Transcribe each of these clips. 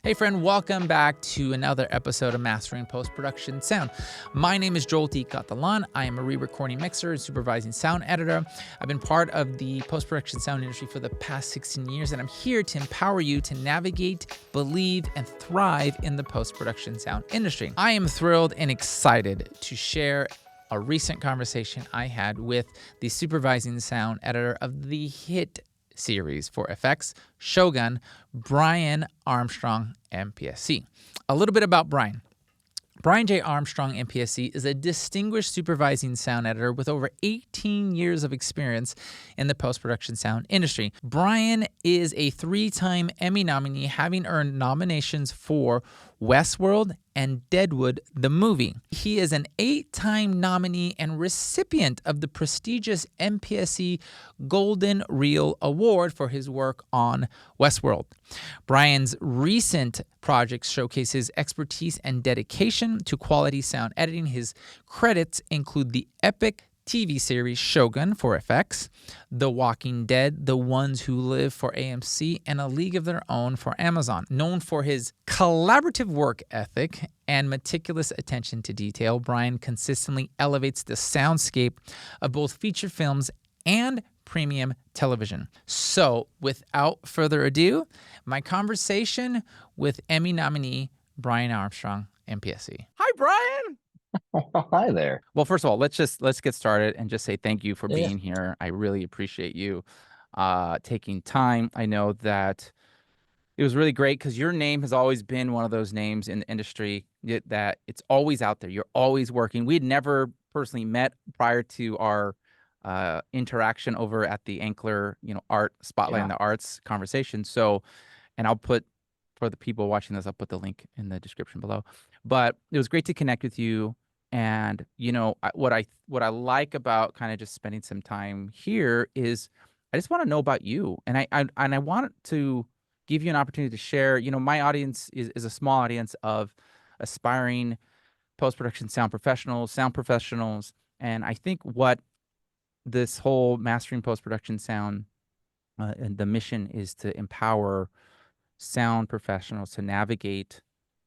Hey friend, welcome back to another episode of Mastering Post-Production Sound. My name is Joel D. Catalan. I am a re-recording mixer and supervising sound editor. I've been part of the post-production sound industry for the past 16 years, and I'm here to empower you to navigate, believe, and thrive in the post-production sound industry. I am thrilled and excited to share a recent conversation I had with the supervising sound editor of the hit series for FX, Shogun, Brian Armstrong, MPSE. A little bit about Brian. Brian J. Armstrong, MPSE, is a distinguished supervising sound editor with over 18 years of experience in the post-production sound industry. Brian is a 3-time Emmy nominee, having earned nominations for Westworld and Deadwood, the movie. He is an 8-time nominee and recipient of the prestigious MPSE Golden Reel Award for his work on Westworld. Brian's recent projects showcase his expertise and dedication to quality sound editing. His credits include the epic TV series Shogun for FX, The Walking Dead, The Ones Who Live for AMC, and A League of Their Own for Amazon. Known for his collaborative work ethic and meticulous attention to detail, Brian consistently elevates the soundscape of both feature films and premium television. So, without further ado, my conversation with Emmy nominee Brian Armstrong, MPSE. Hi, Brian. Hi there. Well, first of all, let's get started and just say thank you for being here. I really appreciate you taking time. I know that it was really great because your name has always been one of those names in the industry that it's always out there. You're always working. We had never personally met prior to our interaction over at the Ankler, Art Spotlight in the Arts conversation. So, and I'll put, for the people watching this, I'll put the link in the description below. But it was great to connect with you. And, what I like about kind of just spending some time here is I just want to know about you. And I want to give you an opportunity to share. My audience is a small audience of aspiring post-production sound professionals. And I think what this whole mastering post-production sound and the mission is to empower sound professionals to navigate,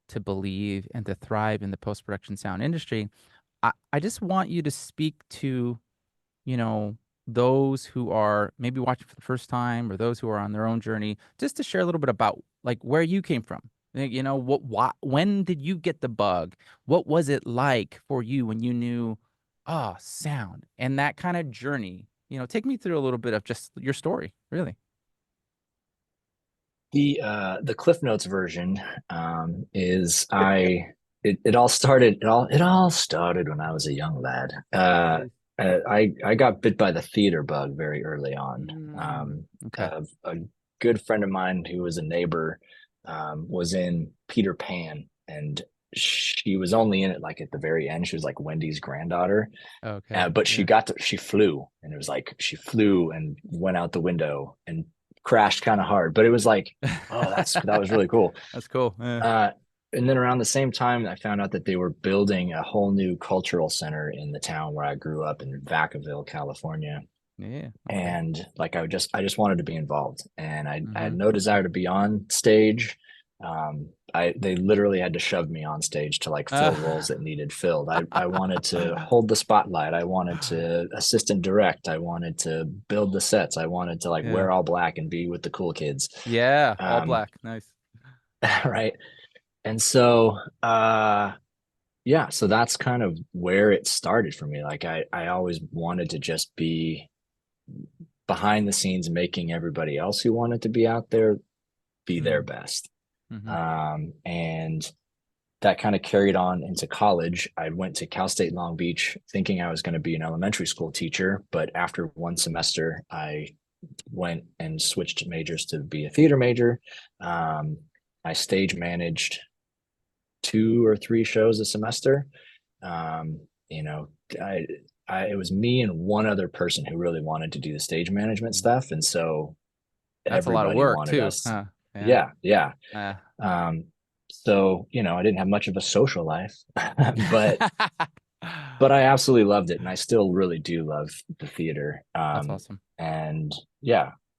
to believe, and to thrive in the post-production sound industry. I just want you to speak to, those who are maybe watching for the first time or those who are on their own journey, just to share a little bit about like where you came from. When did you get the bug? What was it like for you when you knew, sound and that kind of journey? Take me through a little bit of just your story, really. The Cliff Notes version is it all started when I was a young lad. I got bit by the theater bug very early on. Okay. A good friend of mine who was a neighbor was in Peter Pan, and she was only in it like at the very end. She was like Wendy's granddaughter. Okay. But she flew, and it was like she flew and went out the window and crashed kind of hard, but it was like, that was really cool. That's cool. Yeah. And then around the same time, I found out that they were building a whole new cultural center in the town where I grew up in Vacaville, California. Yeah. Okay. And like I just wanted to be involved, and I had no desire to be on stage. They literally had to shove me on stage to like fill roles that needed filled. I wanted to hold the spotlight. I wanted to assistant direct. I wanted to build the sets. I wanted to wear all black and be with the cool kids. Yeah, all black. Nice. Right. And so, so that's kind of where it started for me. Like I always wanted to just be behind the scenes, making everybody else who wanted to be out there be their best. And that kind of carried on into college. I went to Cal State Long Beach thinking I was going to be an elementary school teacher, but after one semester, I went and switched majors to be a theater major. I stage managed 2 or 3 shows a semester. It was me and one other person who really wanted to do the stage management stuff, and so that's a lot of work too. Huh? Yeah. So, I didn't have much of a social life, but I absolutely loved it. And I still really do love the theater. That's awesome. And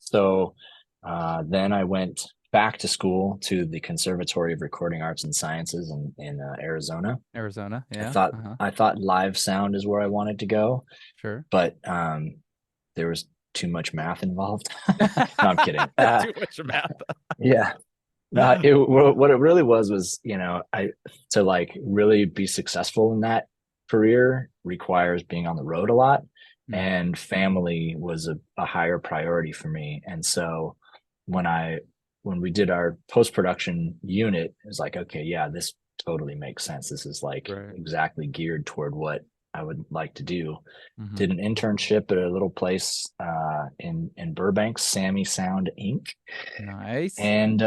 so then I went back to school to the Conservatory of Recording Arts and Sciences in Arizona. Arizona. I Yeah. thought I thought live sound is where I wanted to go, Sure. but there was too much math involved. No, I'm kidding. Too much math. Yeah. No, what it really was, I to like really be successful in that career requires being on the road a lot, and family was a higher priority for me. And so when we did our post-production unit, it was like, okay, yeah, this totally makes sense. This is like Right. exactly geared toward what I would like to do. Mm-hmm. Did an internship at a little place in Burbank, Samy Sound Inc. Nice. And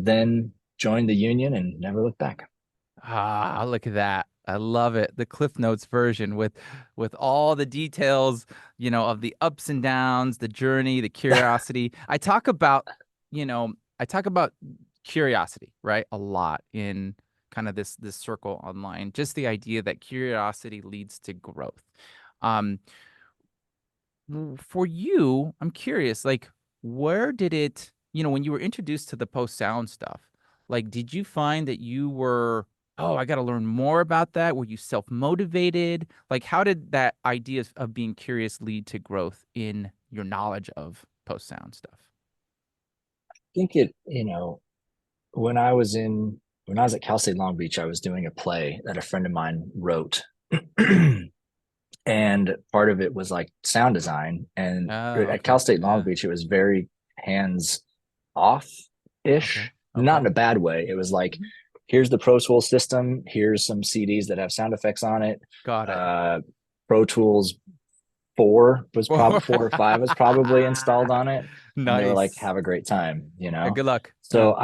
then joined the union and never looked back. Ah, look at that. I love it. The Cliff Notes version with all the details, of the ups and downs, the journey, the curiosity. I talk about curiosity, right? A lot in kind of this circle online. Just the idea that curiosity leads to growth. Um, for you, I'm curious, like, where did it, when you were introduced to the post sound stuff, like, did you find that you were, oh, I got to learn more about that? Were you self-motivated? Like, how did that idea of being curious lead to growth in your knowledge of post sound stuff? I think when I was at Cal State Long Beach, I was doing a play that a friend of mine wrote. And part of it was like sound design. And Oh, at okay. Cal State Long Yeah. Beach, it was very hands off Okay. ish, not Okay. in a bad way. It was like, here's the Pro Tools system, here's some CDs that have sound effects on it. Got it. Pro Tools 4 or 5 was probably installed on it. And they were like, Nice. have a great time, Yeah, good luck. So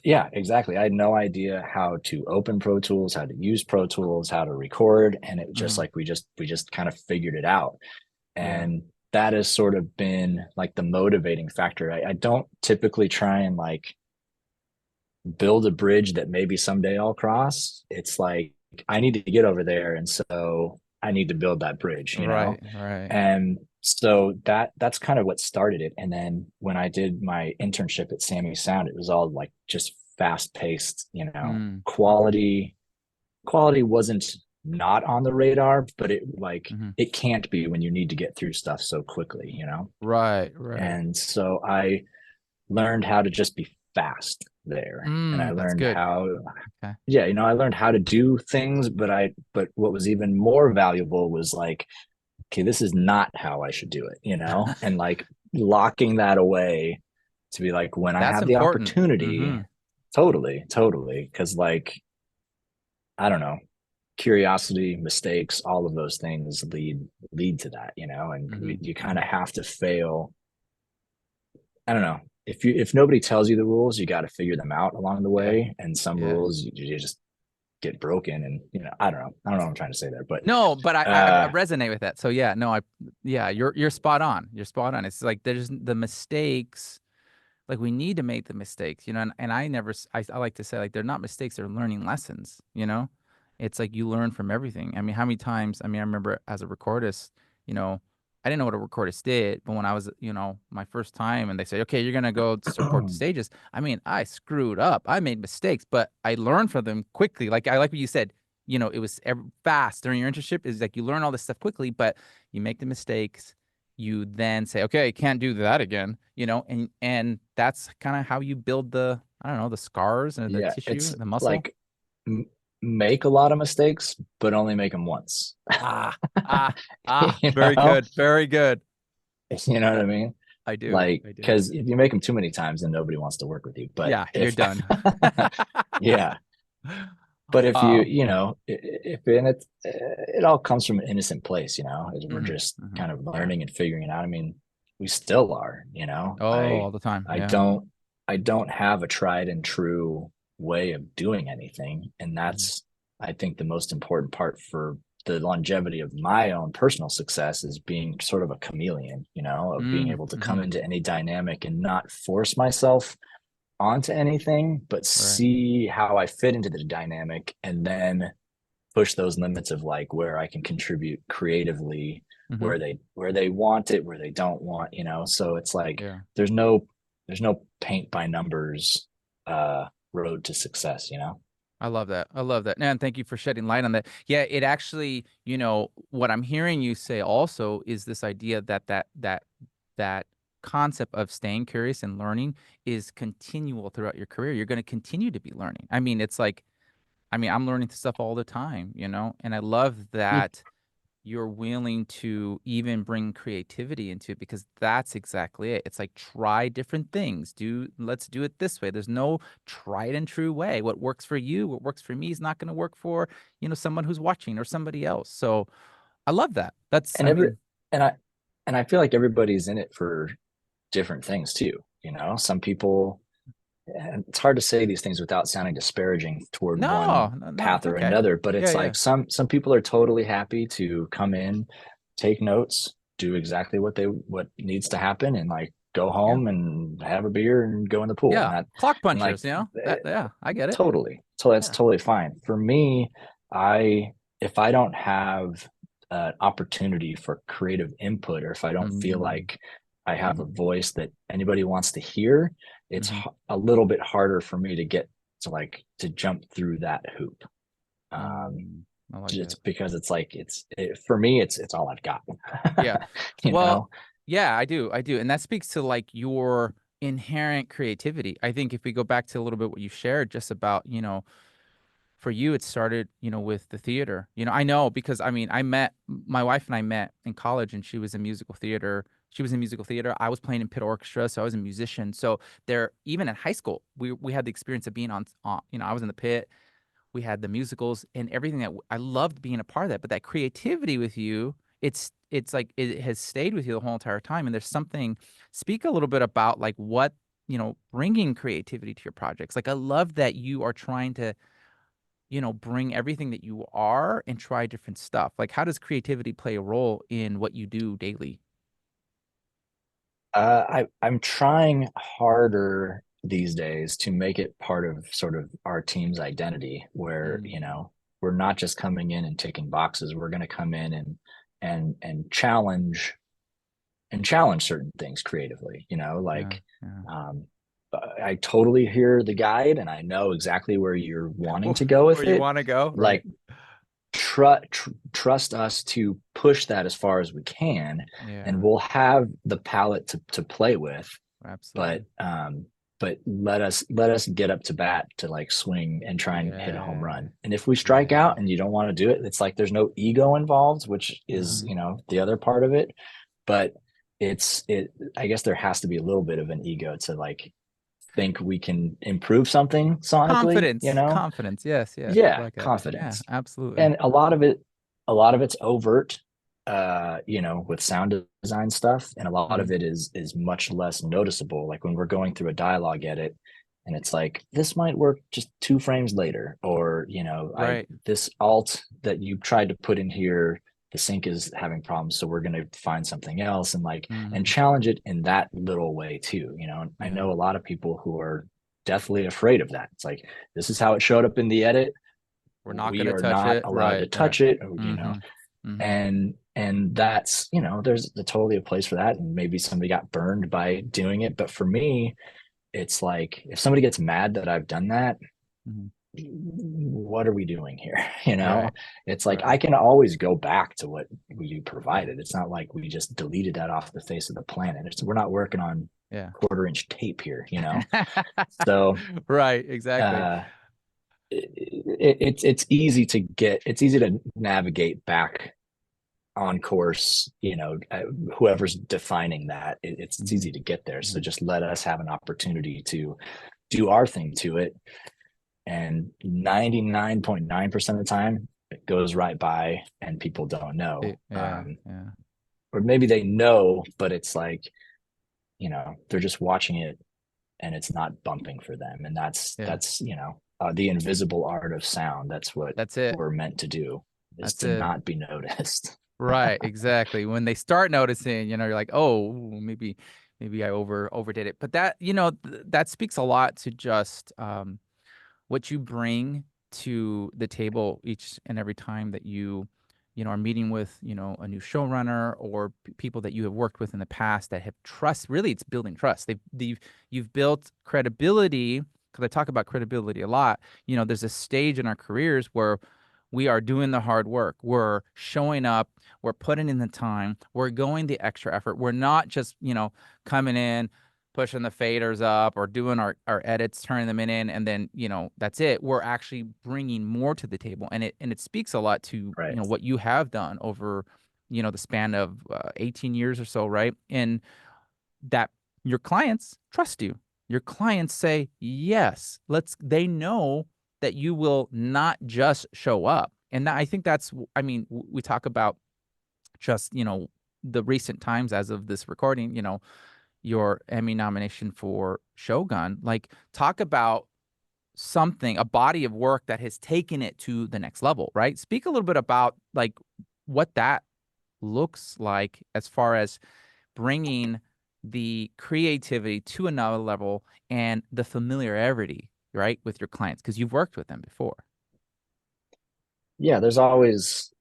yeah, exactly. I had no idea how to open Pro Tools, how to use Pro Tools, how to record. And it just like, we just kind of figured it out. Yeah. And that has sort of been like the motivating factor. I don't typically try and like build a bridge that maybe someday I'll cross. It's like, I need to get over there. And so I need to build that bridge, Right. Right. And so that's kind of what started it. And then when I did my internship at Samy Sound, it was all like just fast paced, Mm. quality wasn't not on the radar, but it like Mm-hmm. it can't be when you need to get through stuff so quickly, Right. Right. And so I learned how to just be fast there. And I That's learned good. how, Okay. yeah, I learned how to do things, but what was even more valuable was like, okay, this is not how I should do it, and like locking that away to be like, when I That's have the important. opportunity, Mm-hmm. totally. Cause like, I don't know, curiosity, mistakes, all of those things lead to that, and Mm-hmm. you kind of have to fail. I don't know. If nobody tells you the rules, you got to figure them out along the Yeah. way. And some Yeah. rules you just get broken, and I don't know what I'm trying to say there, but No, but I resonate with that. So yeah, no, you're spot on. You're spot on. It's like there's the mistakes. Like we need to make the mistakes, and I like to say like they're not mistakes, they're learning lessons. It's like you learn from everything. I mean, how many times, I remember as a recordist, I didn't know what a recordist did, but when I was, my first time and they say, okay, you're going to go to support the stages. I screwed up. I made mistakes, but I learned from them quickly. Like I like what you said, it was fast during your internship is like you learn all this stuff quickly, but you make the mistakes. You then say, okay, can't do that again, and that's kind of how you build I don't know, the scars and the yeah, tissue, it's the muscle. like make a lot of mistakes, but only make them once. Ah, ah, you very know, good. Very good. you know what I mean? I do. Like, I do. because if you make them too many times, then nobody wants to work with you. But Yeah, you're if, done. yeah, but if Oh. if and it all comes from an innocent place, we're Hmm. just Hmm. kind of Yeah. learning and figuring it out. I mean, we still are, Oh, all the time. I Yeah. don't, I don't have a tried and true way of doing anything. And Mhm. that's, I think, the most important part for the longevity of my own personal success is being sort of a chameleon, of being able to come Mm-hmm. into any dynamic and not force myself onto anything, but Right. see how I fit into the dynamic and then push those limits of like where I can contribute creatively, Mm-hmm. where they want it, where they don't want, So it's like Yeah. there's no there's no paint by numbers road to success, you know? I love that. I love that. And thank you for shedding light on that. Yeah, it actually, what I'm hearing you say also is this idea that concept of staying curious and learning is continual throughout your career. You're going to continue to be learning. I mean, it's like, I'm learning stuff all the time, and I love that you're willing to even bring creativity into it, because that's exactly it. It's like, try different things. Let's do it this way. There's no tried and true way. What works for you, what works for me is not going to work for, someone who's watching or somebody else. So I love that. That's, And every and I and I feel like everybody's in it for different things too, you know? Some people, and it's hard to say these things without sounding disparaging toward no, one no, no, path it's or okay. another, but Yeah, it's yeah. like some people are totally happy to come in, take notes, do exactly what needs to happen, and like go Yeah. home and have a beer and go in the pool. Yeah. Clock And like punchers, that, yeah, I get it. totally. So that's Yeah. totally fine. For me, I if I don't have an opportunity for creative input, or if I don't feel Mm-hmm. like I have a voice that anybody wants to hear, it's Mm-hmm. a little bit harder for me to get to like to jump through that hoop. Um, Mm, I like that. just because it's like for me, it's all I've got. Yeah. You Well, know? yeah, I do. I do. And that speaks to like your inherent creativity. I think if we go back to a little bit what you shared just about, for you, it started, with the theater. I know because I met my wife and I met in college, and she was in musical theater. She was in musical theater. I was playing in pit orchestra, so I was a musician. So there, even in high school, we had the experience of being on, I was in the pit. We had the musicals and everything I loved being a part of that. But that creativity with you, it's like it has stayed with you the whole entire time. And there's something. Speak a little bit about like what bringing creativity to your projects. Like I love that you are trying to bring everything that you are and try different stuff. Like how does creativity play a role in what you do daily? I'm trying harder these days to make it part of sort of our team's identity, where Mm, we're not just coming in and ticking boxes. We're going to come in and challenge certain things creatively. yeah, Like yeah. um, I totally hear the guide, and I know exactly where you're wanting to go Where with you it. want to go, right? Like trust us to push that as far as we can, and Yeah, we'll have the palette to play with, but absolutely. let us get up to bat to like swing and try and hit a home Yeah, run. And if we strike yeah. out and you don't want to do it, it's like there's no ego involved, which is Hmm. the other part of it. But it I guess there has to be a little bit of an ego to like think we can improve something sonically, Confidence, confidence. Yes, yes. I yeah, like it. Yeah, confidence. absolutely. And a lot of it's overt, with sound design stuff, and a lot of Hmm. it is much less noticeable. Like when we're going through a dialogue edit, and it's like this might work just 2 frames later, or I Right. this alt that you tried to put in here, the sync is having problems, so we're going to find something else, and like and Hmm. challenge it in that little way too. I Yeah. know a lot of people who are deathly afraid of that. It's like, this is how it showed up in the edit, We're not we gonna are touch not it. allowed to Right. Yeah. touch it, Hmm. Hmm. and that's, there's totally a place for that, and maybe somebody got burned by doing it, but for me, it's like if somebody gets mad that I've done that, Hmm. what are we doing here? Right. It's like Right. I can always go back to what we provided. It's not like we just deleted that off the face of the planet. We're not working on Yeah. quarter-inch tape here. So Right. Exactly. uh it's easy to navigate back on course, whoever's defining that, it's Hmm. easy to get there. So Hmm. just let us have an opportunity to do our thing to it, and 99.9% of the time it goes right by and people don't know, Yeah. Yeah. or maybe they know, but it's like, they're just watching it and it's not bumping for them, and that's Yeah. that's the invisible art of sound. That's what That's it. we're meant to do, is That's to it. not be noticed. Right, exactly. When they start noticing, you're like, oh, maybe I overdid it. But that, that speaks a lot to just what you bring to the table each and every time that you are meeting with, a new showrunner or people that you have worked with in the past that have trust. Really, it's building trust. You've built credibility, because I talk about credibility a lot. There's a stage in our careers where we are doing the hard work. We're showing up. We're putting in the time. We're going the extra effort. We're not just, coming in, pushing the faders up or doing our edits, turning them in, and then, that's it. We're actually bringing more to the table. And it speaks a lot to, Right. what you have done over, the span of 18 years or so, right? And that your clients trust you. Your clients say, yes, they know that you will not just show up. And I think that's, I mean, we talk about just, the recent times as of this recording, your Emmy nomination for Shogun. Like, talk about something, a body of work that has taken it to the next level, right? Speak a little bit about like what that looks like as far as bringing the creativity to another level and the familiarity, right, with your clients, because you've worked with them before. Yeah, there's always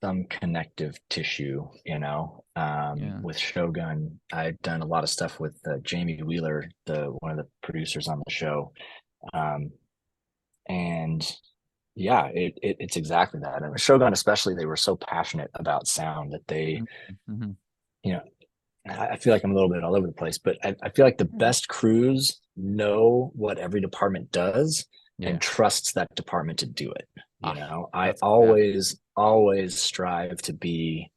some connective tissue, Yeah. with Shogun. I've done a lot of stuff with Jamie Wheeler, the one of the producers on the show. Um, and yeah, it's exactly that. And with Shogun, especially, they were so passionate about sound that they, Mm-hmm. you know, I feel like I'm a little bit all over the place, but I feel like the best crews know what every department does Yeah. and trusts that department to do it. Ah, I that's yeah. always strive to be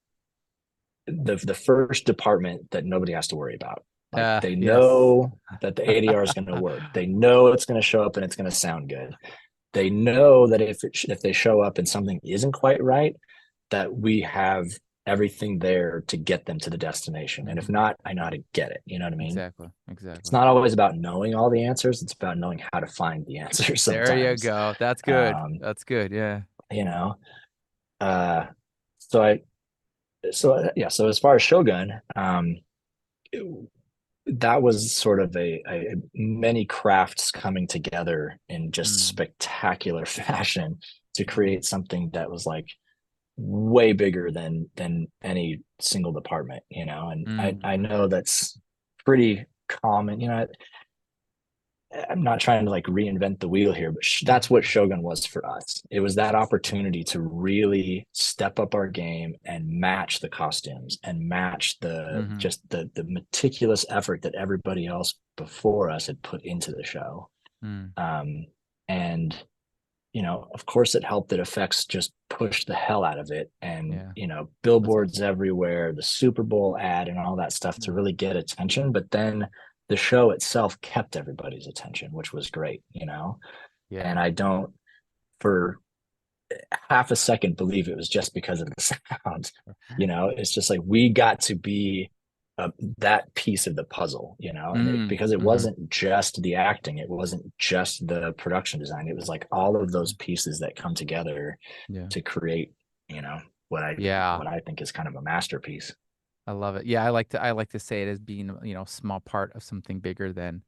the first department that nobody has to worry about. Like they Yes. know that the ADR is going to work. They know it's going to show up and it's going to sound good. They know that if they show up and something isn't quite right, that we have everything there to get them to the destination. And if Mhm. not, I know how to get it. You know what I mean? Exactly. It's Exactly. not always about knowing all the answers. It's about knowing how to find the answers There you sometimes. go. That's good. Um, That's good. Yeah. you know, uh, so yeah. So as far as Shogun, it, that was sort of a many crafts coming together in just Mm. spectacular fashion to Mm. create something that was like way bigger than any single department, and I Mm. know that's pretty common. I'm not trying to like reinvent the wheel here, but that's what Shogun was for us. It was that opportunity to really step up our game and match the costumes and match the Mm-hmm. just the meticulous effort that everybody else before us had put into the show. Mm. And of course it helped that effects just pushed the hell out of it. And, Yeah. That's billboards awesome. everywhere, the Super Bowl ad and all that stuff to Mm. really get attention. But then the show itself kept everybody's attention, which was great. Yeah. And I don't for half a second believe it was just because of the sound. It's just like we got to be that piece of the puzzle, and Mm. because it Mm-hmm. wasn't just the acting, it wasn't just the production design, it was like all of those pieces that come together Yeah. to create, you know, what I Yeah. what I think is kind of a masterpiece. I love it. Yeah, I like to say it as being, a small part of something bigger than,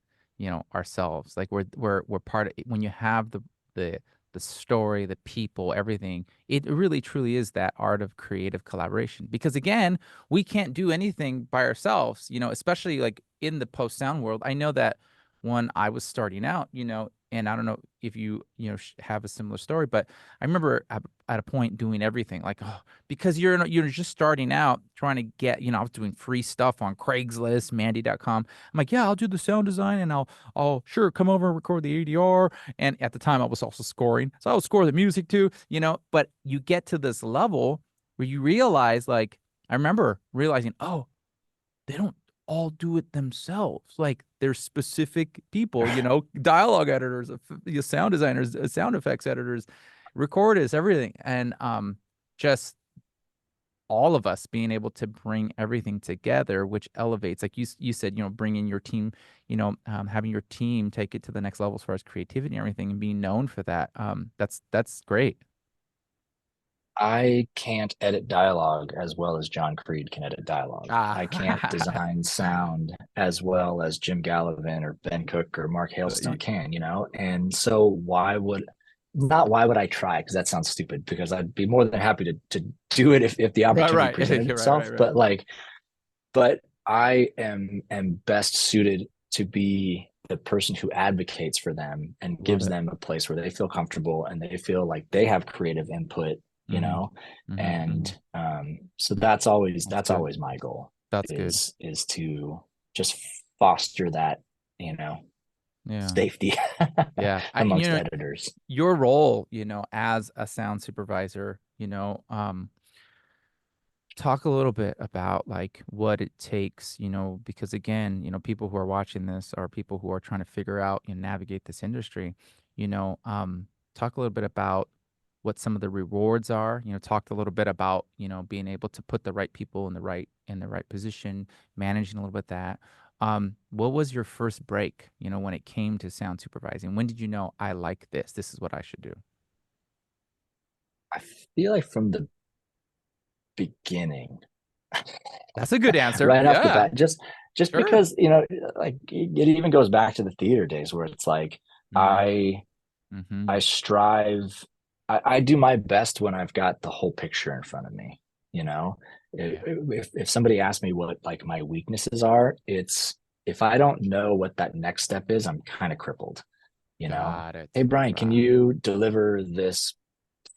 ourselves. Like we're part of when you have the the story, the people, everything. It really truly is that art of creative collaboration. Because again, we can't do anything by ourselves, especially like in the post sound world. I know that when I was starting out, and I don't know if you, have a similar story, but I remember at a point doing everything like, oh, because you're just starting out trying to get, I was doing free stuff on Craigslist, Mandy.com. I'm like, yeah, I'll do the sound design and I'll sure come over and record the ADR. And at the time I was also scoring. So I would score the music too, but you get to this level where you realize, like, I remember realizing, oh, they don't all do it themselves. Like, there's specific people, dialogue editors, sound designers, sound effects editors, recordists, everything. And just all of us being able to bring everything together, which elevates, like you said, bringing your team, having your team take it to the next level as far as creativity and everything, and being known for that. That's great. I can't edit dialogue as well as John Creed can edit dialogue. I can't Ah, design sound as well as Jim Gallivan or Ben Cook or Mark Hailstone y- can. And so why would not why would I try? Because that sounds stupid. Because I'd be more than happy to do it if the Right, opportunity right. presented Right, right, itself. right. But like, but I am best suited to be the person who advocates for them and Love gives it. them a place where they feel comfortable and they feel like they have creative input, you Mm-hmm. know. Mm-hmm. Mm-hmm. And so that's always That's good. my goal That's good. is to just foster that, Yeah. safety Yeah. amongst editors. Your role, as a sound supervisor, talk a little bit about like what it takes, because again, people who are watching this are people who are trying to figure out and navigate this industry. Talk a little bit about what some of the rewards are. Talked a little bit about, being able to put the right people in the right position, managing a little bit that. What was your first break, when it came to sound supervising? When did you know I like this? This is what I should do? I feel like from the beginning, That's a good answer. right off the Yeah, bat, just sure. because, like it even goes back to the theater days where it's like Mm, I mm-hmm. I strive, I do my best when I've got the whole picture in front of me, you know. Yeah. If somebody asks me what like my weaknesses are, it's if I don't know what that next step is, I'm kind of crippled, you know. Got Hey it. Brian, can Right. you deliver this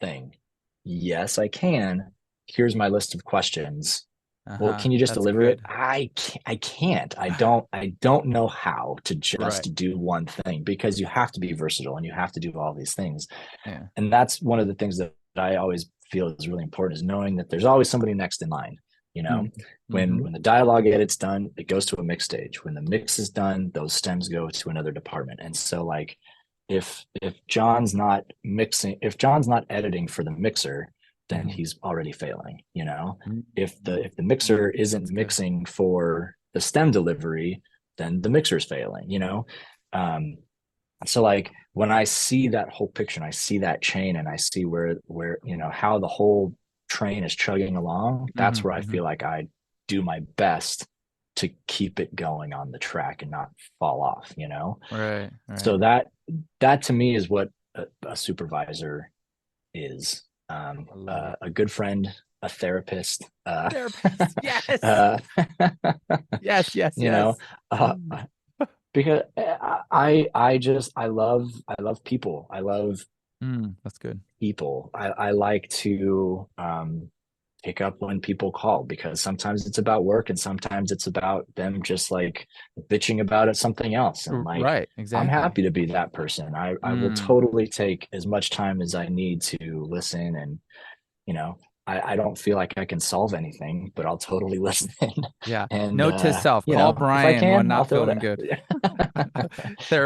thing? Yes, I can. Here's my list of questions. Well, Uh-huh. can you just That's deliver it? good. I can't. I don't know how to Right. just do one thing because you have to be versatile and you have to do all these things. Yeah. And that's one of the things that I always feel is really important is knowing that there's always somebody next in line. You know, Mm-hmm. when the dialogue edit's done, it goes to a mix stage. When the mix is done, those stems go to another department. And so like if John's not mixing, if John's not editing for the mixer, then Mm-hmm. he's already failing, you know. Mm-hmm. If the mixer isn't That's good. mixing for the stem delivery, then the mixer's failing, you know. So like when I see that whole picture and I see that chain and I see where how the whole train is chugging along, that's where Mm-hmm. I Mm-hmm. feel like I do my best to keep it going on the track and not fall off, you know. Right. Right. So that to me is what a supervisor is. I love it. A good friend, a therapist, Therapist. Yes. uh, Yes. Yes. you know, Yes. uh, because I love people. I love That's good. people. I like to pick up when people call because sometimes it's about work and sometimes it's about them just like bitching about it something else. And like Right. I'm Exactly. happy to be that person. I will Mm. totally take as much time as I need to listen and you know, I don't feel like I can solve anything, but I'll totally listen. Yeah. And Note to self, call if I Brian when can, I'll not throw feeling it. good.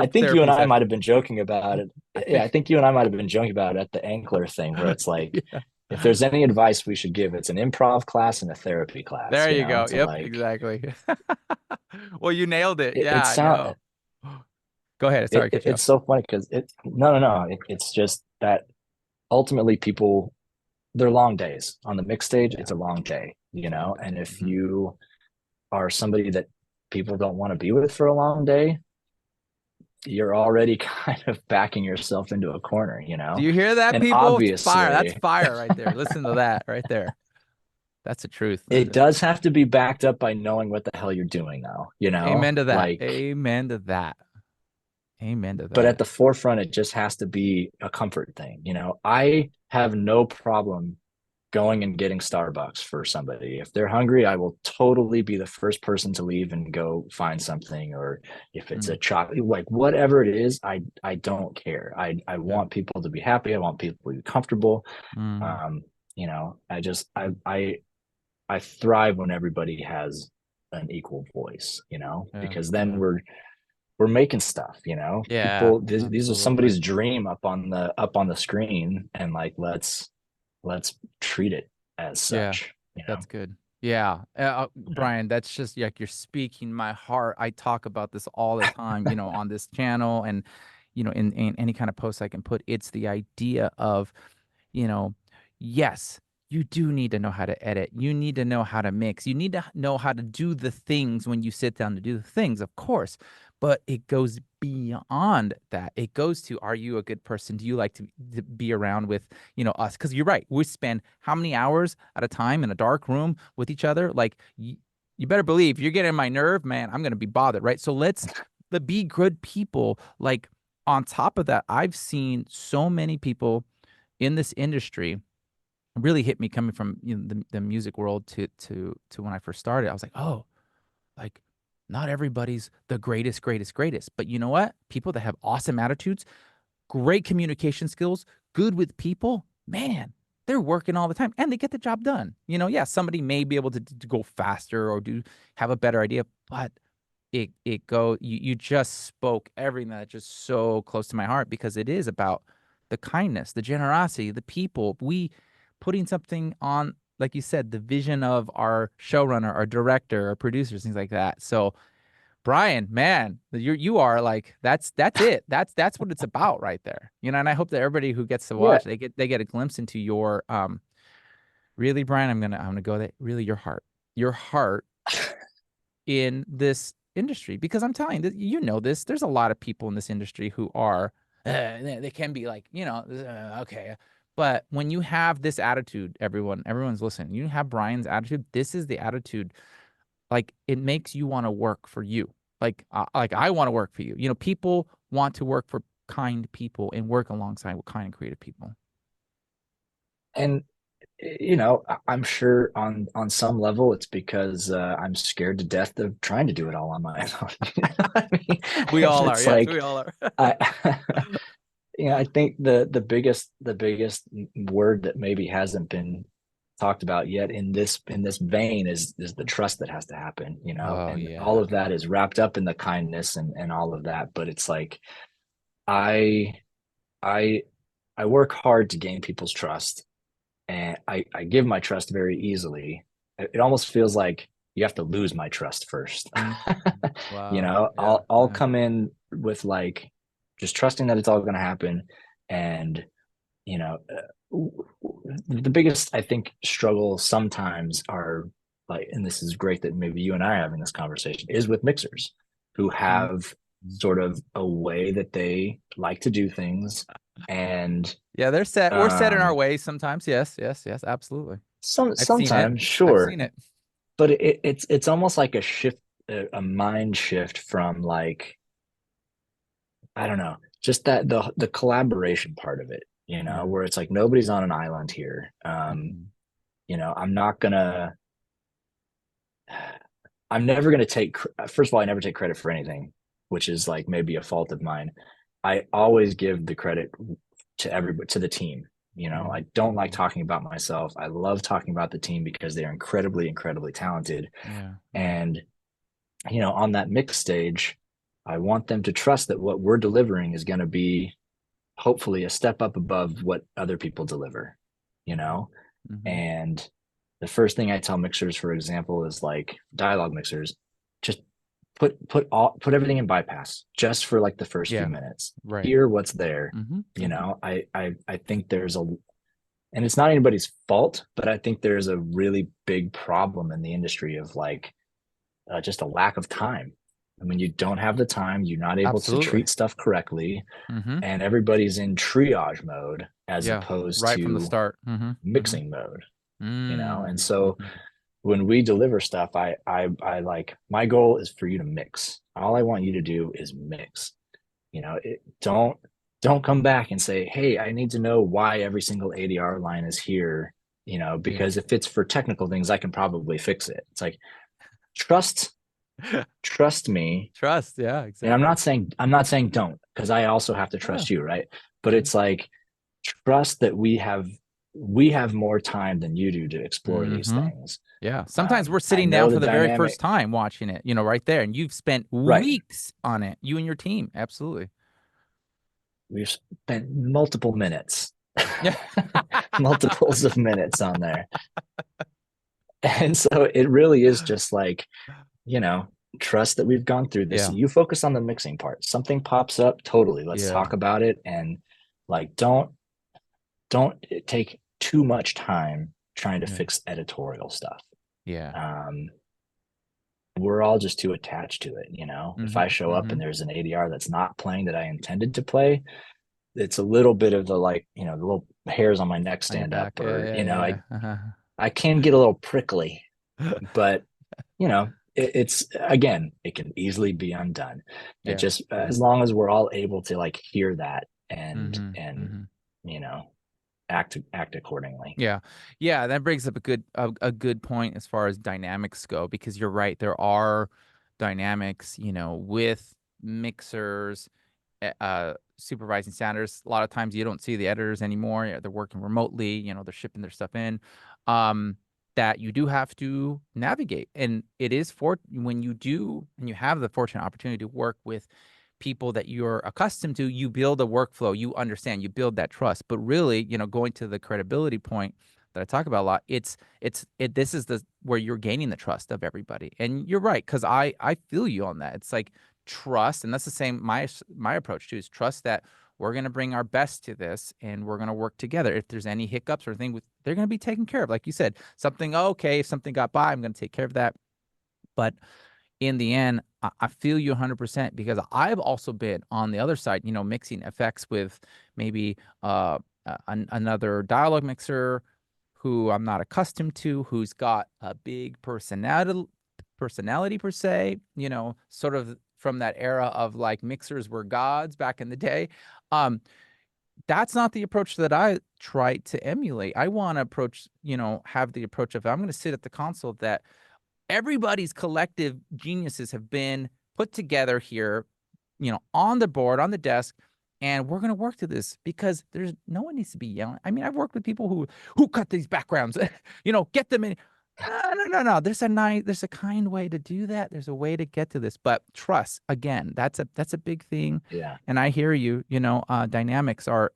I think you and Therapy I might session. have been joking about it. I Yeah, I think. think you and I might have been joking about it at the Ankler thing, where it's like, if Yeah. there's any advice we should give, it's an improv class and a therapy class, There you go. to Yep, like exactly. Well, you nailed it. it Yeah, I sound know. Go ahead. Sorry, cut you off. it's so funny because no, it's just that ultimately people they're long days on the mix stage. Yeah, It's a long day, it's a long day. and if Hmm. you are somebody that people don't want to be with for a long day, you're already kind of backing yourself into a corner, Do you hear that, and people? It's fire. That's obviously fire right there. Listen to that right there. That's the truth. it does have to be backed up by knowing what the hell you're doing though, Amen to that. like, Amen to that. Amen to but at that. the forefront it just has to be a comfort thing, I have no problem going and getting Starbucks for somebody. If they're hungry, I will totally be the first person to leave and go find something. Or if it's a Mm, chocolate, like whatever it is, I don't care. I yeah. want people to be happy. I want people to be comfortable. Mm, Um, I just I thrive when everybody has an equal voice, yeah. because then Yeah. we're making stuff, Yeah. people these are Absolutely. somebody's dream up on the screen, and like let's treat it as Yeah. such. That's good. Yeah. Brian, that's just like you're speaking my heart. I talk about this all the time, on this channel and, in any kind of post I can put. It's the idea of, you know, yes, you do need to know how to edit. You need to know how to mix. You need to know how to do the things when you sit down to do the things, of course. But it goes beyond that, it goes to, are you a good person? Do you like to be around with, us? Because you're right. We spend how many hours at a time in a dark room with each other? Like, you better believe you're getting my nerve, man. I'm going to be bothered, right? So let's be good people. Like, on top of that, I've seen so many people in this industry really hit me coming from the music world to when I first started. I was like, oh, like not everybody's the greatest. But you know what? People that have awesome attitudes, great communication skills, good with people, man, they're working all the time and they get the job done. Yeah, somebody may be able to go faster or have a better idea, but you just spoke everything that's just so close to my heart, because it is about the kindness, the generosity, the people. We putting something on, like you said, the vision of our showrunner, our director, our producers, things like that. So Brian, man, you are like, that's it. That's what it's about right there. And I hope that everybody who gets to Yeah. watch, they get a glimpse into your really, Brian, I'm gonna go that really your heart in this industry, because I'm telling you, this, there's a lot of people in this industry who are they can be like, okay, but when you have this attitude, everyone's listening, you have Brian's attitude, this is the attitude, like it makes you want to work for you, like I want to work for you. People want to work for kind people and work alongside with kind and creative people. And I'm sure on some level it's because I'm scared to death of trying to do it all on my own. I mean, We all are. it's Yes, like we all are. I I think the biggest word that maybe hasn't been talked about yet in this vein is the trust that has to happen, Oh and all yeah. of that is wrapped up in the kindness and all of that. But it's like I I I work hard to gain people's trust, and I give my trust very easily. It almost feels like you have to lose my trust first. Mm. Wow. Yeah. I'll come in with like just trusting that it's all going to happen, and you know, the biggest I think struggle sometimes are like, and this is great that maybe you and I are having this conversation, is with mixers who Mm. have sort of a way that they like to do things, and Yeah, they're set. We're set in our um ways sometimes. Yes, yes, yes, absolutely. I've seen it. sometimes I've sure, seen it. but it's almost like a shift, a mind shift from like, I don't know, just that the collaboration part of it, Yeah. where it's like nobody's on an island here. Mhm. I'm not gonna, I'm never gonna take, first of all, I never take credit for anything, which is like maybe a fault of mine. I always give the credit to everybody, to the team. Yeah. I don't like Mhm. talking about myself. I love talking about the team because they're incredibly talented. Yeah. Yeah. And, on that mix stage, I want them to trust that what we're delivering is going to be hopefully a step up above what other people deliver, you Mhm. know? Mhm. And the first thing I tell mixers, for example, is like dialogue mixers, just put everything in bypass just for like the first few Yeah. minutes. Right. Hear what's there. Mhm. Mhm. I think there's and it's not anybody's fault, but I think there's a really big problem in the industry of like just a lack of time. I mean, you don't have the time, you're not able to Absolutely. treat stuff correctly, Mhm. and everybody's in triage mode as Yeah. opposed Right from the to start. Mhm. Mhm. mixing mode, and Mm. so Mhm. when we deliver stuff, I like, my goal is for you to mix. All I want you to do is mix. Don't come back and say, hey, I need to know why every single ADR line is here, Yeah. because if it's for technical things, I can probably fix it. It's like, trust trust me. Trust. Yeah. And Exactly. I'm not saying don't, because I also have to Yeah. trust you, right? But Yeah. it's like, trust that we have more time than you do to explore these Mhm. things. Yeah. Sometimes we're I sitting down know for the the very dynamic, first time watching it, right there, and you've spent right? weeks on it, you and your team. Absolutely. We've spent multiple minutes, Yeah. multiples of minutes on there. And so it really is just like, you know, trust that we've gone through this. Yeah. You focus on the mixing part. Something pops up, totally. Let's Yeah. talk about it. And like, don't take too much time trying to Yeah. fix editorial stuff. Yeah. Um, we're all just too attached to it. You know, if Mm-hmm. I show up Mm-hmm. and there's an ADR that's not playing that I intended to play, it's a little bit of the, like, you know, the little hairs on my neck On your stand up, back. or, Yeah, you know, yeah, yeah. I can get a little prickly, but you know, it's, again, it can easily be undone. It Yeah. just, as long as we're all able to like hear that Mm-hmm. and Mm-hmm. you know, act accordingly. Yeah. Yeah, that brings up a good point as far as dynamics go, because you're right. There are dynamics, with mixers, supervising sounders. A lot of times you don't see the editors anymore. Yeah, they're working remotely, they're shipping their stuff in. Um, that you do have to navigate. And it is for when you do and you have the fortunate opportunity to work with people that you're accustomed to, you build a workflow, you understand, you build that trust. But really, going to the credibility point that I talk about a lot, this is the where you're gaining the trust of everybody. And you're right, because I feel you on that. It's like trust, and that's the same my approach too, is trust that we're going to bring our best to this and we're going to work together. If there's any hiccups or things, they're going to be taken care of. Like you said, something, okay, if something got by, I'm going to take care of that. But in the end, I feel you 100%, because I've also been on the other side, mixing effects with maybe another dialogue mixer who I'm not accustomed to, who's got a big personality per se, sort of from that era of like mixers were gods back in the day. Um, that's not the approach that I try to emulate. I want to have the approach of, I'm going to sit at the console that everybody's collective geniuses have been put together here, on the board, on the desk, and we're going to work to this, because there's no one needs to be yelling. I mean, I've worked with people who cut these backgrounds, get them in. No. There's a kind way to do that. There's a way to get to this, but trust, again, that's a big thing. Yeah. And I hear you. Dynamics are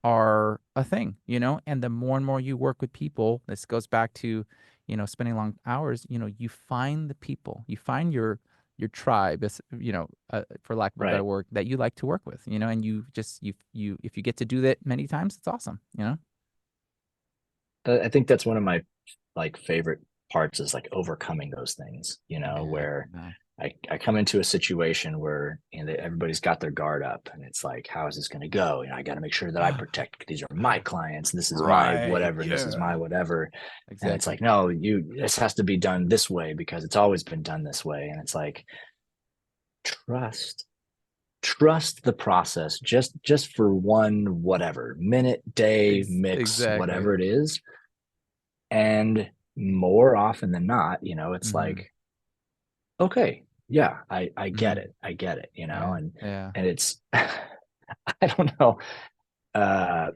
a thing, and the more and more you work with people, this goes back to, spending long hours, you find the people, you find your tribe, for lack of a better Right. word, that you like to work with, and if you get to do that many times, it's awesome. I think that's one of my like favorite parts, is like overcoming those things, you know, Yeah, where yeah. I come into a situation where, you know, everybody's got their guard up, and it's like, how is this going to go? You know, I got to make sure that I protect, these are my clients, and this is my Right. whatever, and this is my Yeah. whatever. And it's Exactly. like, no, this has to be done this way because it's always been done this way. And it's like, trust, trust the process, just for one, whatever, minute, day, mix, Exactly. whatever it is. And more often than not, you know, it's Mm-hmm. like, okay, yeah, I Mm-hmm. get it. I get it, you know, Yeah. Yeah. and it's I don't know. Uh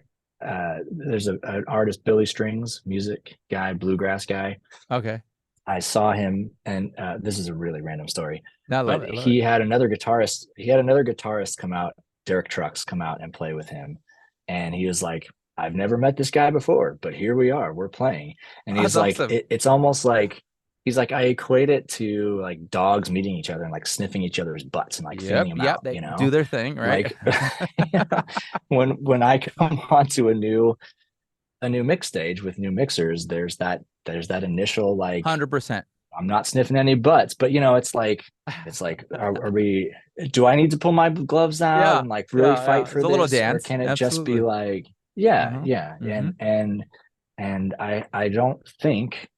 there's an artist, Billy Strings, music guy, bluegrass guy. Okay. I saw him, and this is a really random story, No, I love but it. I love it. he had another guitarist come out, Derek Trucks, come out and play with him. And he was like, I've never met this guy before, but here we are, we're playing. And That's he's like, awesome. it's almost like, he's like, I equate it to like dogs meeting each other and like sniffing each other's butts and like feeling Yep. them Yep. out, They you do know? their thing, right? Like when I come onto a new mix stage with new mixers, there's that initial like, 100%. I'm not sniffing any butts, but you know, it's like, are we, do I need to pull my gloves out Yeah. and like really Yeah. fight Yeah. It's for a little this? Or dance. can it just be Absolutely. like, yeah, Uh-huh. yeah. Mm-hmm. And I don't think,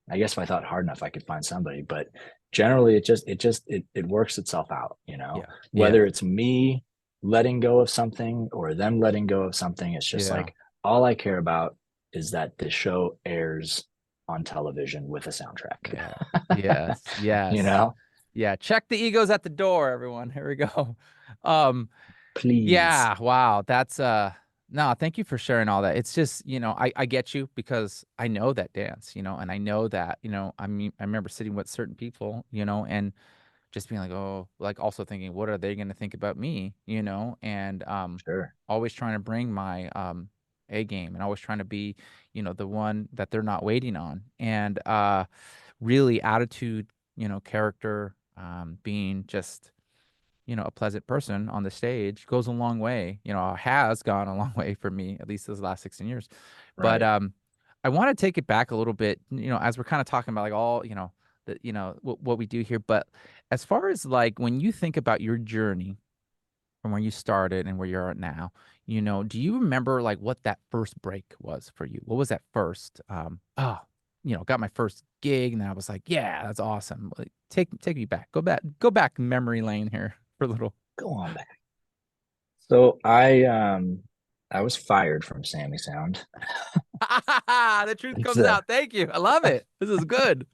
I guess if I thought hard enough, I could find somebody, but generally it works itself out, you know, Yeah. Yeah. whether it's me letting go of something or them letting go of something. It's just Yeah. like, all I care about is that the show airs on television with a soundtrack, Yeah. Yes. you Yes. know, Yeah. Check the egos at the door, everyone. Here we go. Um, please. yeah, wow. That's no, thank you for sharing all that. It's just, I get you, because I know that dance, and I know that, I mean, I remember sitting with certain people, and just being like, oh, like also thinking, what are they going to think about me, and Sure. always trying to bring my A game, and always trying to be, the one that they're not waiting on. And really attitude, character, being just, a pleasant person on the stage goes a long way, has gone a long way for me, at least those last 16 years. But Right. I want to take it back a little bit, as we're kind of talking about like all, what we do here. But as far as like when you think about your journey from where you started and where you're at now, do you remember like what that first break was for you? What was that first? Got my first gig, and then I was like, yeah, that's awesome. Like, take me back. Go back memory lane here for a little. Go on back. So I was fired from Samy Sound. The truth comes out. Thank you. I love it. This is good.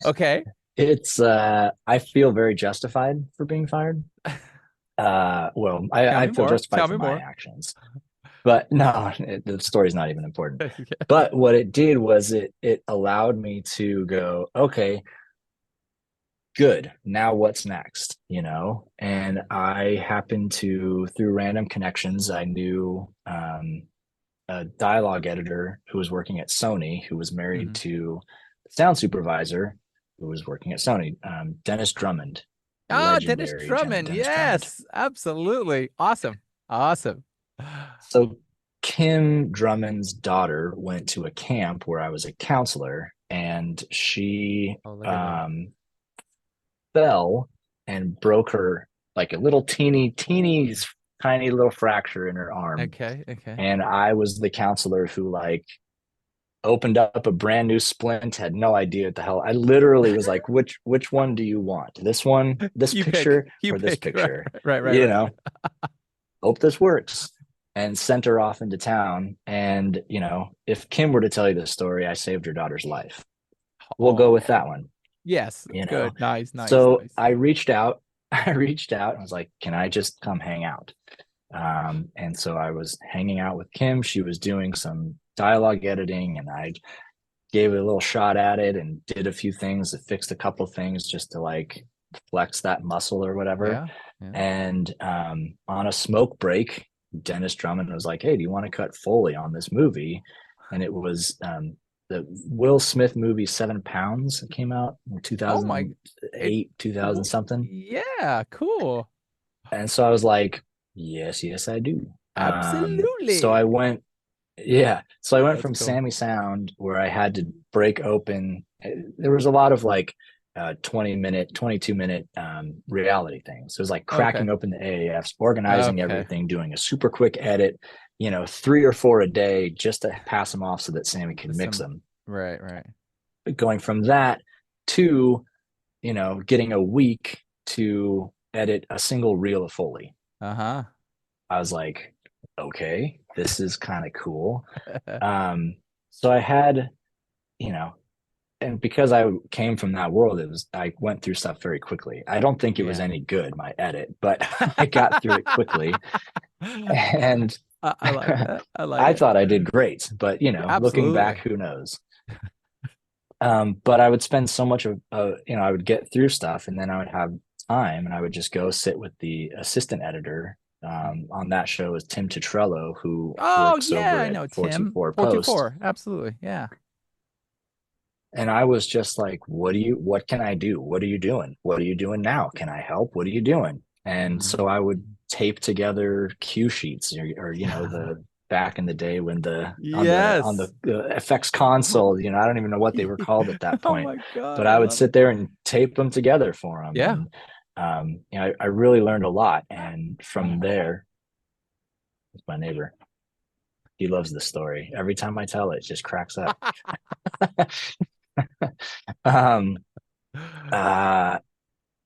Okay. It's I feel very justified for being fired. Well, I feel justified for my actions. But no, the story's not even important. Okay. But what it did was it allowed me to go, okay, good. Now what's next? And I happened to, through random connections, I knew a dialogue editor who was working at Sony, who was married to the sound supervisor who was working at Sony, Dennis Drummond. Oh, Dennis Drummond. Yes, Drummond. Absolutely. Awesome. So Kim Drummond's daughter went to a camp where I was a counselor, and she fell and broke her, like a little teeny tiny little fracture in her arm. Okay. And I was the counselor who like opened up a brand new splint, had no idea what the hell. I literally was like, which one do you want? This one, this picture, or this picture? Right. Hope this works. And sent her off into town. And, if Kim were to tell you this story, I saved her daughter's life. We'll go with that one. Yes. Good. Nice. So nice. I reached out and was like, can I just come hang out? And so I was hanging out with Kim. She was doing some dialogue editing, and I gave it a little shot at it and did a few things, fixed a couple things just to like flex that muscle or whatever. Yeah. And on a smoke break, Dennis Drummond was like, hey, do you want to cut Foley on this movie? And it was the Will Smith movie 7 Pounds. It came out in 2008, 2000 something. Yeah, cool. And so I was like, yes, I do. Absolutely. So I went from cool. Samy Sound, where I had to break open. There was a lot of like 22-minute reality things. So it was like cracking open the AAFs, organizing everything, doing a super quick edit, 3 or 4 a day just to pass them off so that Samy could mix them. Right. But going from that to, getting a week to edit a single reel of Foley. I was like, okay, this is kind of cool. So I had, and because I came from that world, I went through stuff very quickly. I don't think it was any good, my edit, but I got through it quickly. And I like that. I thought I did great, but looking back, who knows? But I would spend so much of, I would get through stuff, and then I would have time, and I would just go sit with the assistant editor. On that show is Tim Tetrello, who works over at 424 Post. Absolutely, yeah. And I was just like, what can I do? What are you doing? What are you doing now? Can I help? What are you doing? And so I would tape together cue sheets, or the back in the day when on the FX console, I don't even know what they were called at that point. Oh my God, but I would sit there and tape them together for them. Yeah. And, I really learned a lot. And from there, it's my neighbor. He loves the story. Every time I tell it, it just cracks up.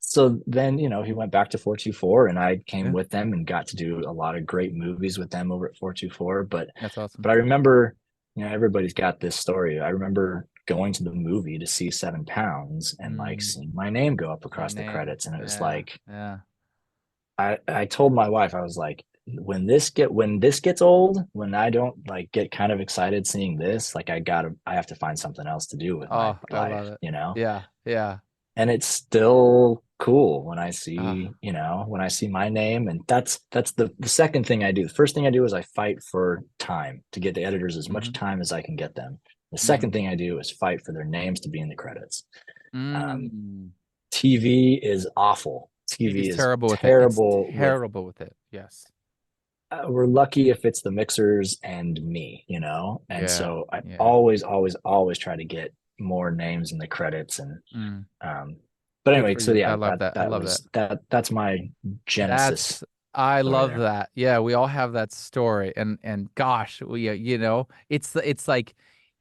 So then, he went back to 424, and I came with them and got to do a lot of great movies with them over at 424. But that's awesome. But I remember, everybody's got this story. I remember going to the movie to see 7 Pounds and like seeing my name go up across the credits. And it was like, I told my wife, I was like, when this gets old, when I don't like get kind of excited seeing this, like I have to find something else to do with my life, Yeah. And it's still cool when I see, when I see my name. And that's the second thing I do. The first thing I do is I fight for time to get the editors as much time as I can get them. The second thing I do is fight for their names to be in the credits. TV is awful. TV is terrible. Terrible with it. Yes. we're lucky if it's the mixers and me, you know? And Yeah. so I Yeah. always try to get more names in the credits. And, Mm. um, but Good anyway, for so you. I yeah, love that. I love that. that's my Genesis I story love there. that. Yeah, we all have that story, and gosh, we it's like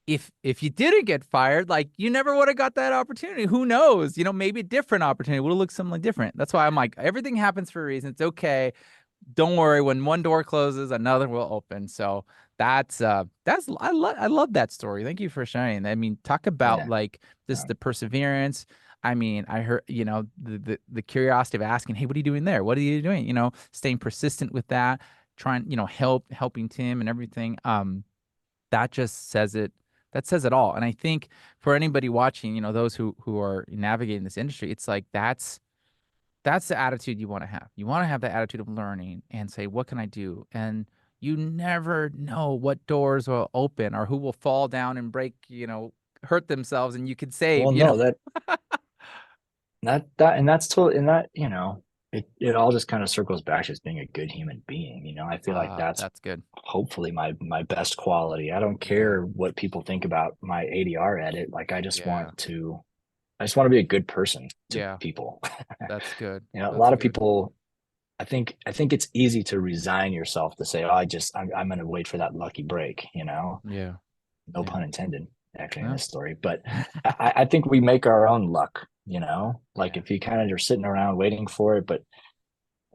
if you didn't get fired, like you never would have got that opportunity. Who knows? Maybe a different opportunity would have looked something different. That's why I'm like, everything happens for a reason. It's okay. Don't worry. When one door closes, another will open. So that's I love that story. Thank you for sharing. I mean, talk about Yeah. like this Yeah. the perseverance. I mean, I heard, the curiosity of asking, hey, what are you doing there? What are you doing? Staying persistent with that, trying, helping Tim and everything. That just says it. That says it all. And I think for anybody watching, those who are navigating this industry, it's like that's the attitude you want to have. You want to have the attitude of learning and say, what can I do? And you never know what doors will open or who will fall down and break, hurt themselves and you could Well, save. no, and that's totally, and that, it all just kind of circles back to just being a good human being. I feel like that's That's good. hopefully my best quality. I don't Yeah. care what people think about my ADR edit. Like Yeah. I just want to be a good person to Yeah. people. That's good. A That's lot of good. people, I think it's easy to resign yourself to say, oh, I'm going to wait for that lucky break. Yeah. No Yeah. pun intended, actually, in No. this story. But I think we make our own luck. Like Yeah. if you kind of are sitting around waiting for it, but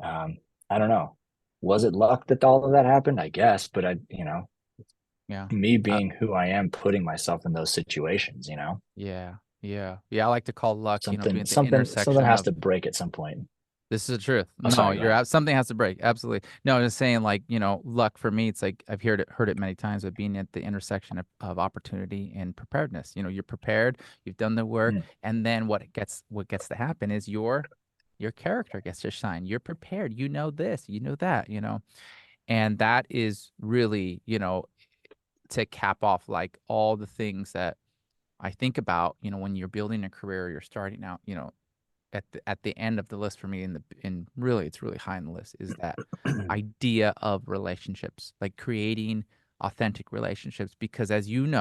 um, I don't know. Was it luck that all of that happened? I guess, but Yeah. me Uh, being who I am, putting myself in those situations. yeah. Yeah. Yeah. I like to call luck, being Something, at the something intersection has of. to break at some point. This is the truth. Oh, No, sorry, go ahead. something has to break. Absolutely. No, I'm just saying, like, luck for me, it's like I've heard it many times of being at the intersection of opportunity and preparedness. You're prepared, you've done the work, Mm. and then what gets to happen is your character gets to shine. You're prepared. You know this, you know that. And that is really, to cap off like all the things that I think about, when you're building a career, you're starting out, at the end of the list for me, and really it's really high on the list, is that idea of relationships, like creating authentic relationships. Because as and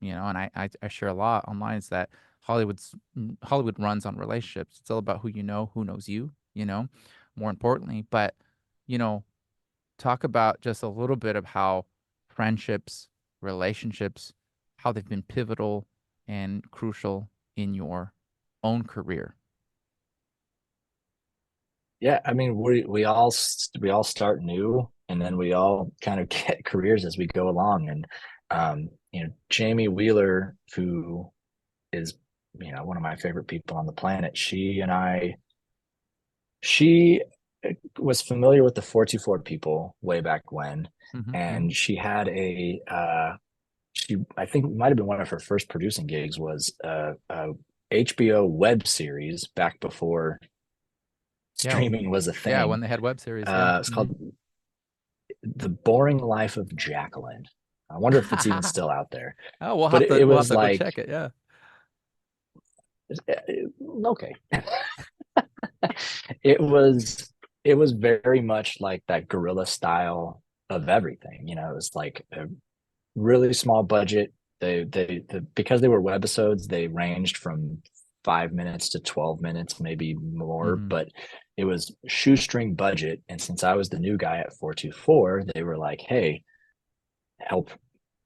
I share a lot online, is that Hollywood runs on relationships. It's all about who you know, who knows you, more importantly. But you know talk about just a little bit of how friendships, relationships, how they've been pivotal and crucial in your own career. Yeah, I mean, we all start new, and then we all kind of get careers as we go along. And Jamie Wheeler, who is one of my favorite people on the planet, she was familiar with the 424 people way back when, Hmm. Hmm. and she had she I think it might have been one of her first producing gigs was a HBO web series back before Yeah. streaming was a Yeah. When thing. they had web series. Yeah. It's Hmm. called The Boring Life of Jacqueline. I wonder if it's even still out there. Oh, we'll But have it to we'll have was to go like, check it. Yeah. okay. It was very much like that guerrilla style of everything. It was like a really small budget. Because they were webisodes, they ranged from 5 minutes to 12 minutes, maybe more, Hmm. but it was shoestring budget. And since I was the new guy at 424, they were like, hey, help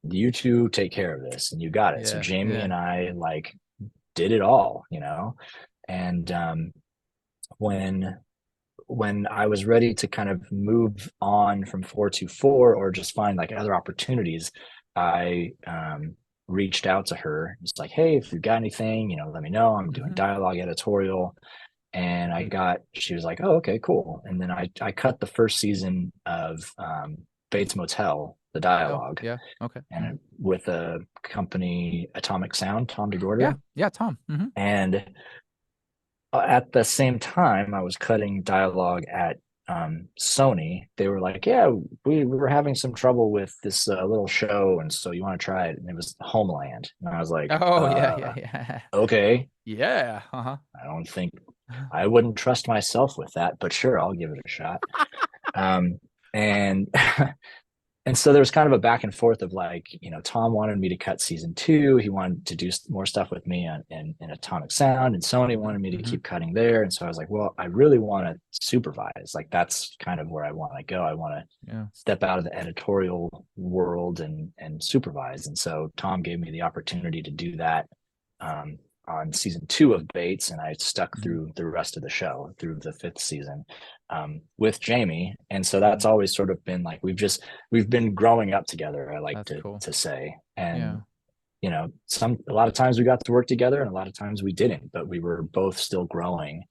you two take care of this, and you got it. So Yeah. Jamie Yeah. and I like did it all. And when I was ready to kind of move on from 424 or just find like other opportunities, I reached out to her. It's like, hey, if you've got anything, let me know. I'm doing Hmm. dialogue editorial. And Good. she was like, oh, okay, cool. And then I cut the first season of Bates Motel, the Oh, dialogue, yeah. Okay. Mhm. and with a company, Atomic Sound, Tom Yeah. DeGorder. Yeah. Tom. Hmm. And at the same time, I was cutting dialogue at Sony. They were like, yeah, we were having some trouble with this little show. And so you want to try it? And it was Homeland. And I was like, Oh, yeah. Yeah. Yeah. okay. Yeah. Uh-huh. I don't think I wouldn't trust myself with that, but sure, I'll give it a shot. Um, And and so there was kind of a back and forth of like, Tom wanted me to cut season 2. He wanted to do more stuff with me in Atomic Sound, and Sony wanted me to keep cutting there. And so I was like, well, I really want to supervise. Like, that's kind of where I want to go. I want to step out of the editorial world and supervise. And so Tom gave me the opportunity to do that on season 2 of Bates, and I stuck through the rest of the show through the 5th season with Jamie. And so that's always sort of been like, we've been growing up together, I like to say. And a lot of times we got to work together and a lot of times we didn't, but we were both still growing.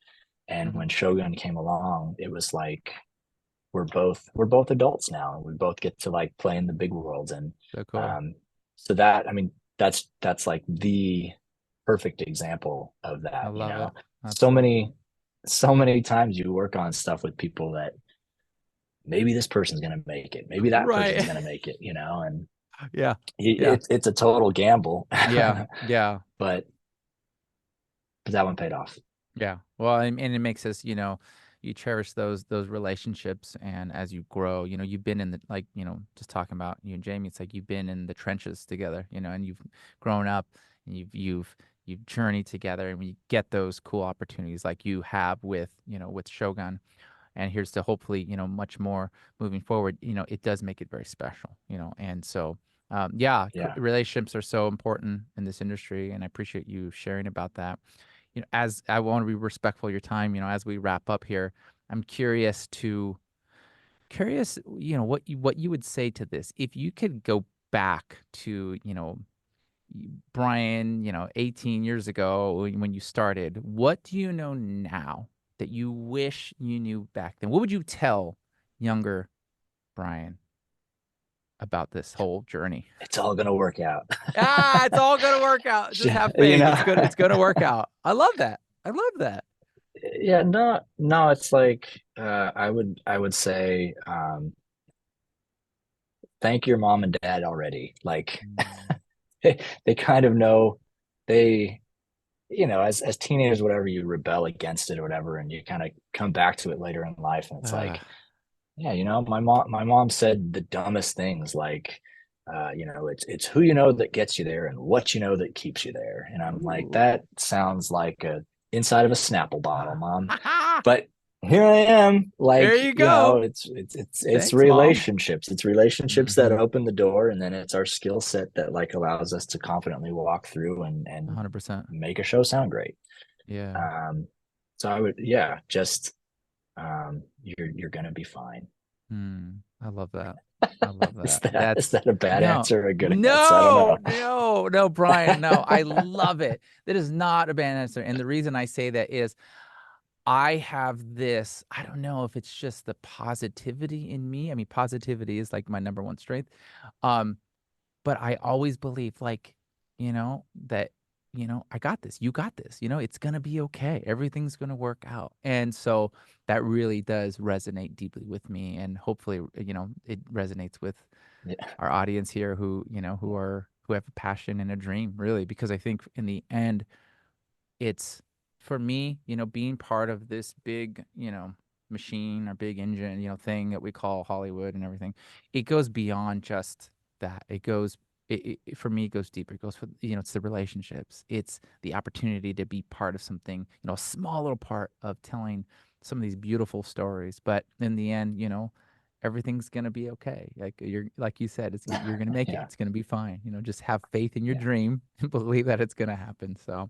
And when Shogun came along, it was like we're both adults now, and we both get to like play in the big world. And so that, I mean, that's like the perfect example of that. I love it. So many times you work on stuff with people that maybe this person's going to make it, maybe that person's going to make it, and it's a total gamble. But that one paid off. Well, and it makes us, you cherish those relationships, and as you grow, you've been in the, like, just talking about you and Jamie, it's like you've been in the trenches together, and you've grown up, and you've journeyed together, and we get those cool opportunities like you have with Shogun, and here's to hopefully much more moving forward. It does make it very special, and so relationships are so important in this industry, and I appreciate you sharing about that. As I want to be respectful of your time, as we wrap up here, I'm curious, what you would say to this if you could go back to Brian, 18 years ago when you started. What do you know now that you wish you knew back then? What would you tell younger Brian about this whole journey? It's all going to work out. It's all going to work out. Just have faith. It's going to work out. I love that. Yeah, no, it's like, I would say, thank your mom and dad already. Like, they kind of know, as teenagers, whatever, you rebel against it or whatever, and you kind of come back to it later in life. And it's like, my mom said the dumbest things, like, it's who that gets you there and what that keeps you there. And I'm like, that sounds like a inside of a Snapple bottle, Mom. But here I am, like, there you go. It's Thanks, relationships. Mom. It's relationships that open the door, and then it's our skill set that like allows us to confidently walk through and 100% make a show sound great. So I would, just you're gonna be fine. I love that. I love that. Is that a bad answer or a good answer? I don't know. No, Brian, no. I love it. That is not a bad answer. And the reason I say that is I have this, I don't know if it's just the positivity in me. I mean, positivity is like my number one strength. But I always believe, like, that, I got this, you got this, it's going to be okay. Everything's going to work out. And so that really does resonate deeply with me. And hopefully, it resonates with our audience here who have a passion and a dream, really, because I think in the end, it's, for me, being part of this big, machine or big engine, thing that we call Hollywood and everything, it goes beyond just that. It goes, for me, it goes deeper. It goes for, it's the relationships. It's the opportunity to be part of something, a small little part of telling some of these beautiful stories. But in the end, everything's going to be okay. Like you said, you're going to make it. It's going to be fine. just have faith in your dream and believe that it's going to happen. So,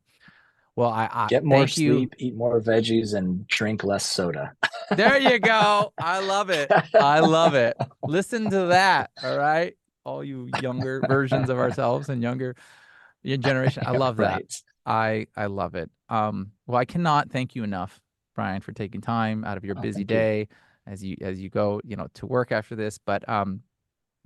well, I get more sleep, eat more veggies, and drink less soda. There you go. I love it. I love it. Listen to that. All right, all you younger versions of ourselves and younger generation. I love that. I love it. Well, I cannot thank you enough, Brian, for taking time out of your busy day as you go, to work after this. But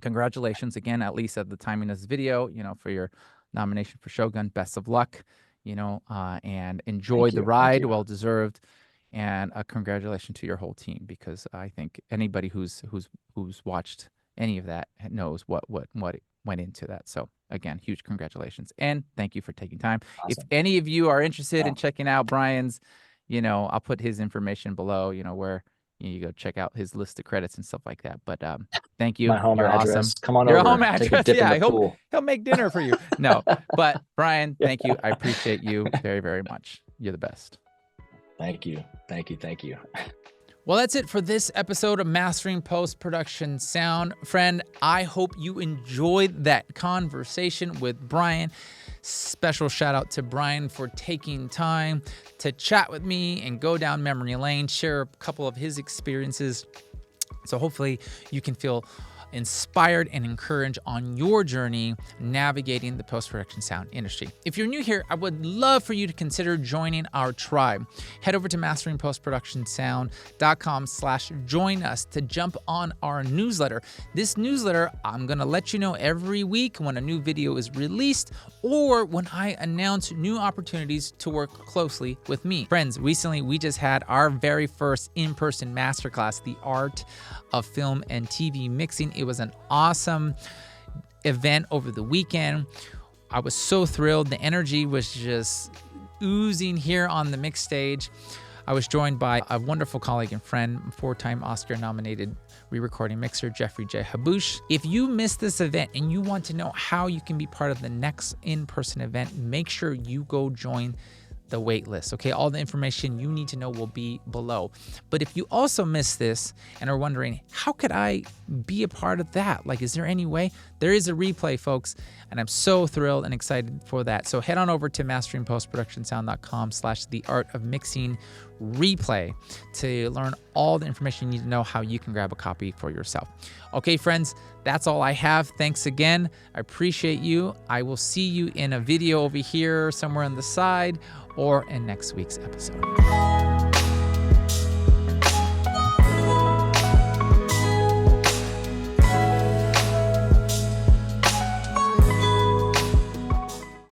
congratulations again, at least at the timing of this video, for your nomination for Shogun. Best of luck. And enjoy the ride, well deserved, and congratulations to your whole team, because I think anybody who's watched any of that knows what went into that. So again, huge congratulations and thank you for taking time. Awesome. If any of you are interested in checking out Brian's, I'll put his information below, where you go check out his list of credits and stuff like that. But thank you. My home You're address. awesome. Come on Your over. home Take a address. dip in Yeah, the pool. he'll make dinner for you. No, but Brian, thank you. I appreciate you very, very much. You're the best. Thank you. Thank you. Thank you. Well, that's it for this episode of Mastering Post-Production Sound. Friend, I hope you enjoyed that conversation with Brian. Special shout out to Brian for taking time to chat with me and go down memory lane, share a couple of his experiences. So hopefully you can feel inspired and encouraged on your journey navigating the post-production sound industry. If you're new here, I would love for you to consider joining our tribe. Head over to masteringpostproductionsound.com/join us to jump on our newsletter. This newsletter, I'm going to let you know every week when a new video is released or when I announce new opportunities to work closely with me. Friends, recently we just had our very first in-person masterclass, The Art of Film and TV Mixing. It was an awesome event over the weekend. I was so thrilled. The energy was just oozing here on the mix stage. I was joined by a wonderful colleague and friend, 4-time Oscar-nominated re-recording mixer, Jeffrey J. Habouche. If you missed this event and you want to know how you can be part of the next in-person event, make sure you go join the wait list. Okay, all the information you need to know will be below. But if you also missed this and are wondering, how could I be a part of that? Like, is there any way? There is a replay, folks, and I'm so thrilled and excited for that. So head on over to masteringpostproductionsound.com/the art of mixing replay to learn all the information you need to know how you can grab a copy for yourself. Okay, friends, that's all I have. Thanks again. I appreciate you. I will see you in a video over here somewhere on the side or in next week's episode.